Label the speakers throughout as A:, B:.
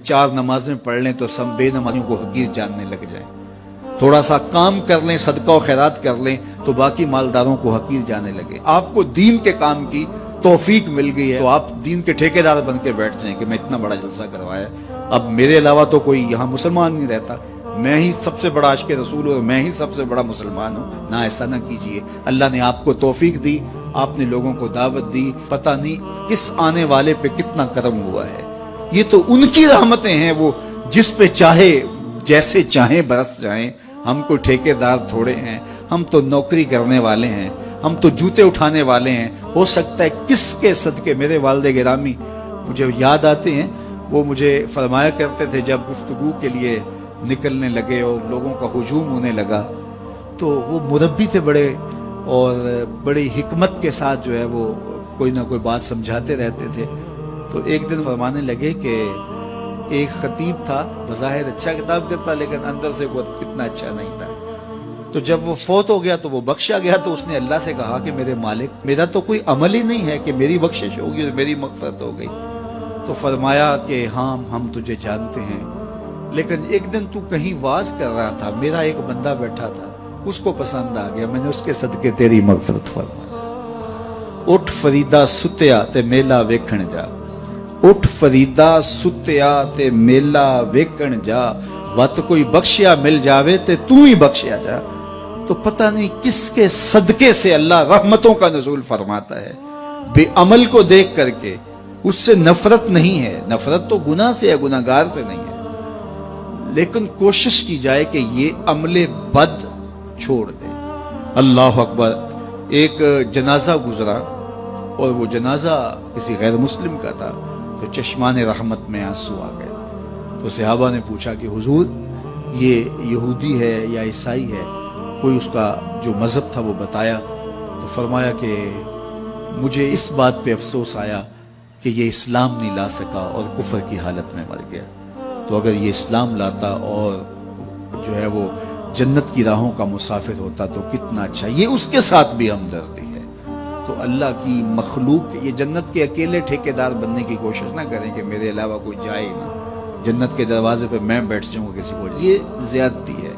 A: 4 नमाजें पढ़ लें तो सब बेनमाजियों को हकीर जानने लग जाएं, थोड़ा सा काम कर लें, सदका और खैरात कर लें तो बाकी मालदारों को हकीर जाने लगे। आपको दीन के काम की तौफीक मिल गई है तो आप दीन के ठेकेदार बन के बैठ जाएं कि मैं इतना बड़ा जलसा करवाया, अब मेरे अलावा तो कोई यहाँ मुसलमान नहीं रहता, मैं ही सबसे बड़ा आशिक़ रसूल और मैं ही सबसे बड़ा मुसलमान हूँ। ना, ऐसा ना कीजिए। अल्लाह ने आपको तौफीक दी, आपने लोगों को दावत दी, पता नहीं किस आने वाले पे कितना करम हुआ है। ये तो उनकी रहमतें हैं, वो जिस पे चाहे जैसे चाहे बरस जाएं। हम कोई ठेकेदार थोड़े हैं, हम तो नौकरी करने वाले हैं, हम तो जूते उठाने वाले हैं। हो सकता है किसके सदके मेरे वालिद गिरामी मुझे याद आते हैं, वो मुझे फरमाया करते थे जब गुफ्तगू के लिए निकलने लगे और लोगों का हुजूम होने लगा, तो वो मुरब्बी थे बड़े, और बड़ी हिकमत के साथ जो है वो कोई ना कोई बात समझाते रहते थे। तो एक दिन फरमाने लगे कि एक खतीब था, बज़ाहिर अच्छा किताब करता लेकिन अंदर से वो कितना अच्छा नहीं था। तो जब वो फौत हो गया तो वो बख्शा गया, तो उसने अल्लाह से कहा कि मेरे मालिक, मेरा तो कोई अमल ही नहीं है कि मेरी बख्शिश होगी और मेरी मग़फ़िरत हो गई। तो फरमाया कि हाँ, हम तुझे जानते हैं, लेकिन एक दिन तू कहीं वाज कर रहा था, मेरा एक बंदा बैठा था, उसको पसंद आ गया, मैंने उसके सदके तेरी मग़फ़िरत फरमाई। उठ फरीदा सुत्या ते मेला वेखण जा, उठ फरीदा सुत्या ते मेला वेखण जा, वत कोई बख्शिया मिल जावे ते तू ही बख्शिया जा। तो पता नहीं किसके सदके से अल्लाह रहमतों का नज़ूल फरमाता है। बेअमल को देख करके उससे नफरत नहीं है, नफरत तो गुनाह से है, गुनाहगार से नहीं है, लेकिन कोशिश की जाए कि ये अमले बद छोड़ दे। अल्लाह अकबर। एक जनाजा गुजरा और वो जनाजा किसी गैर मुस्लिम का था, तो चश्मान रहमत में आंसू आ गए। तो सहाबा ने पूछा कि हुजूर, ये यहूदी है या ईसाई है? कोई उसका जो मजहब था वो बताया। तो फरमाया कि मुझे इस बात पे अफसोस आया कि ये इस्लाम नहीं ला सका और कुफर की हालत में मर गया। तो अगर ये इस्लाम लाता और जो है वो जन्नत की राहों का मुसाफिर होता तो कितना अच्छा। ये उसके साथ भी हमदर्दी है। तो अल्लाह की मखलूक, ये जन्नत के अकेले ठेकेदार बनने की कोशिश ना करें कि मेरे अलावा कोई जाए ना, जन्नत के दरवाजे पे मैं बैठ जाऊंगा किसी को, ये ज्यादती है।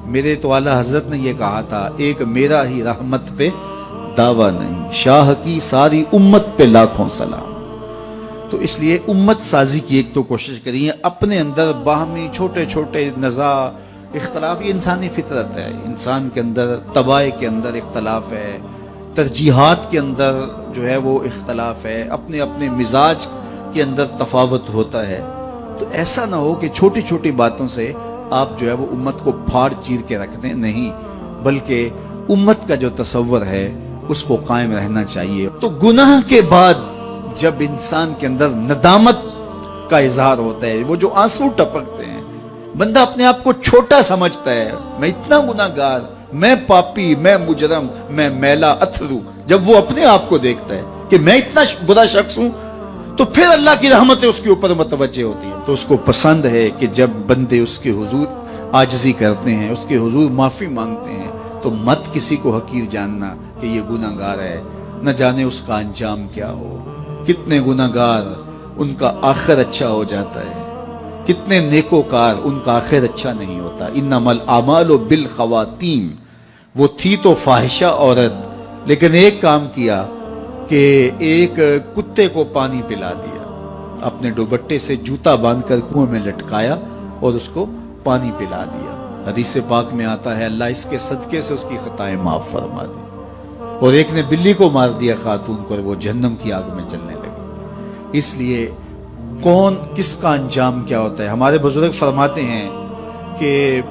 A: मेरे तो आला हजरत ने ये कहा था, एक मेरा ही रहमत पे दावा नहीं, शाह की सारी उम्मत पे लाखों सलाम। तो इसलिए उम्मत साजी की एक तो कोशिश करिए, अपने अंदर बाहमी छोटे छोटे नज़ा इख्तलाफ, ये इंसानी फितरत है, इंसान के अंदर तबाह के अंदर इख्तलाफ है, तरजीहात के अंदर जो है वो इख्तलाफ है, अपने अपने मिजाज के अंदर तफावत होता है। तो ऐसा ना हो कि छोटी छोटी बातों से आप जो है वो उम्मत को फाड़ चीर के रख दें, नहीं, बल्कि उम्मत का जो तसव्वुर है उसको कायम रहना चाहिए। तो गुनाह के बाद जब इंसान के अंदर नदामत का इजहार होता है, वो जो आंसू टपकते हैं, बंदा अपने आप को छोटा समझता है, मैं इतना गुनाहगार, मैं पापी, मैं मुजरम, मैं मैला अथरू, जब वो अपने आप को देखता है कि मैं इतना बुरा शख्स हूं, तो फिर अल्लाह की रहमतें उसके ऊपर मुतवज्जे होती है। तो उसको पसंद है कि जब बंदे उसके हुजूर आजिज़ी करते हैं, उसके हुजूर माफी मांगते हैं, तो मत किसी को हकीर जानना कि ये गुनाहगार है, न जाने उसका अंजाम क्या हो। कितने गुनाहगार उनका आखिर अच्छा हो जाता है, कितने नेकोकार उनका आखिर अच्छा नहीं होता। इन्नमल आमालु बिल खवातीम, वो थी तो फाहिशा औरत, लेकिन एक काम किया कि एक कुत्ते को पानी पिला दिया, अपने दुपट्टे से जूता बांधकर कुएं में लटकाया और उसको पानी पिला दिया। हदीस पाक में आता है, अल्लाह इसके सदके से उसकी खताएं माफ फरमा दी। और एक ने बिल्ली को मार दिया खातून को, वो जहन्नम की आग में जलने लगी। इसलिए कौन किसका अंजाम क्या होता है। हमारे बुजुर्ग फरमाते हैं कि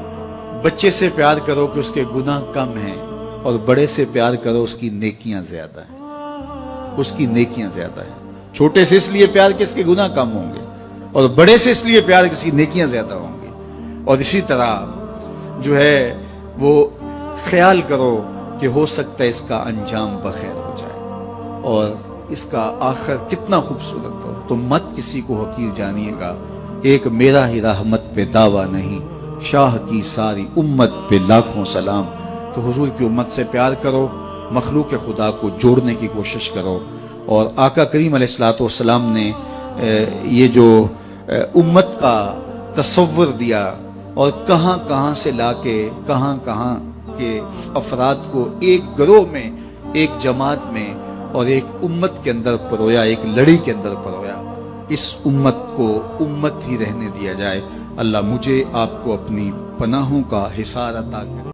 A: बच्चे से प्यार करो कि उसके गुनाह कम हैं, और बड़े से प्यार करो उसकी नेकियां ज्यादा हैं, उसकी नेकियां ज्यादा हैं। छोटे से इसलिए प्यार कि इसके गुनाह कम होंगे, और बड़े से इसलिए प्यार कि इसकी नेकियां ज्यादा होंगी। और इसी तरह जो है वो ख्याल करो कि हो सकता है इसका अंजाम बखैर हो जाए और इसका आखिर कितना खूबसूरत हो। तो मत किसी को हकीर जानिएगा। एक मेरा ही रहमत पे दावा नहीं, शाह की सारी उम्मत पे लाखों सलाम। तो हुजूर की उम्मत से प्यार करो, मखलूक खुदा को जोड़ने की कोशिश करो। और आका करीम अलैहिस्सलातु वस्सलाम ने ये जो उम्मत का तसव्वुर दिया और कहां कहां से लाके कहां कहां के अफराद को एक गिरोह में, एक जमात में और एक उम्मत के अंदर परोया, एक लड़ी के अंदर परोया। इस उम्मत को उम्मत ही रहने दिया जाए। अल्लाह मुझे आपको अपनी पनाहों का हिसार अता करे।